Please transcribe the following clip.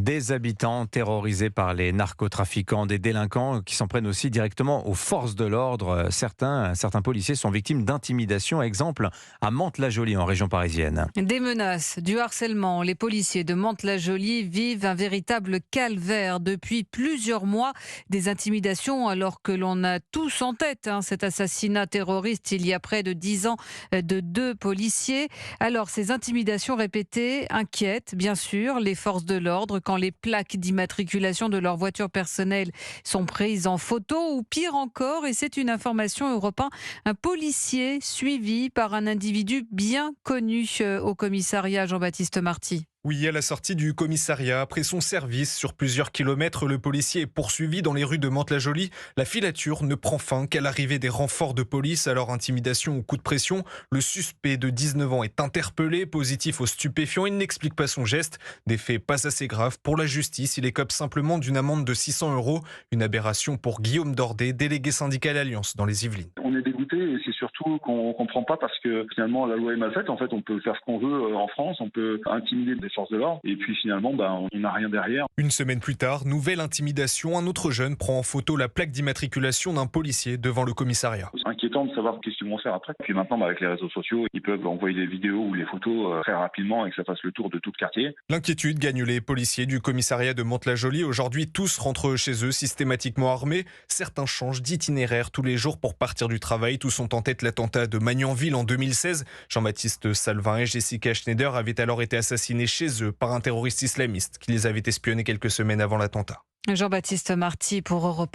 Des habitants terrorisés par les narcotrafiquants, des délinquants qui s'en prennent aussi directement aux forces de l'ordre. Certains policiers sont victimes d'intimidation. Exemple à Mantes-la-Jolie en région parisienne. Des menaces, du harcèlement. Les policiers de Mantes-la-Jolie vivent un véritable calvaire depuis plusieurs mois. Des intimidations alors que l'on a tous en tête cet assassinat terroriste il y a près de 10 ans de 2 policiers. Alors ces intimidations répétées inquiètent bien sûr les forces de l'ordre quand les plaques d'immatriculation de leur voiture personnelle sont prises en photo ou pire encore, et c'est une information Europe 1, un policier suivi par un individu bien connu au commissariat. Jean-Baptiste Marty. Oui, à la sortie du commissariat, après son service sur plusieurs kilomètres, le policier est poursuivi dans les rues de Mantes-la-Jolie. La filature ne prend fin qu'à l'arrivée des renforts de police. Alors intimidation ou coup de pression, le suspect de 19 ans est interpellé, positif aux stupéfiants. Il n'explique pas son geste. Des faits pas assez graves pour la justice. Il écope simplement d'une amende de 600 €. Une aberration pour Guillaume Dordet, délégué syndical Alliance dans les Yvelines. On est dégoûté et c'est surtout qu'on ne comprend pas parce que finalement la loi est mal faite. En fait, on peut faire ce qu'on veut en France, on peut intimider des forces de l'ordre et puis finalement on n'a rien derrière. Une semaine plus tard, nouvelle intimidation. Un autre jeune prend en photo la plaque d'immatriculation d'un policier devant le commissariat. C'est inquiétant de savoir qu'est-ce qu'ils vont faire après. Puis maintenant, avec les réseaux sociaux, ils peuvent envoyer des vidéos ou les photos très rapidement et que ça fasse le tour de tout le quartier. L'inquiétude gagne les policiers du commissariat de Mantes-la-Jolie. Aujourd'hui, tous rentrent chez eux systématiquement armés. Certains changent d'itinéraire tous les jours pour partir du travail. Tous ont en tête l'attentat de Magnanville en 2016. Jean-Baptiste Salvin et Jessica Schneider avaient alors été assassinés chez eux par un terroriste islamiste qui les avait espionnés quelques semaines avant l'attentat. Jean-Baptiste Marty pour Europe 1.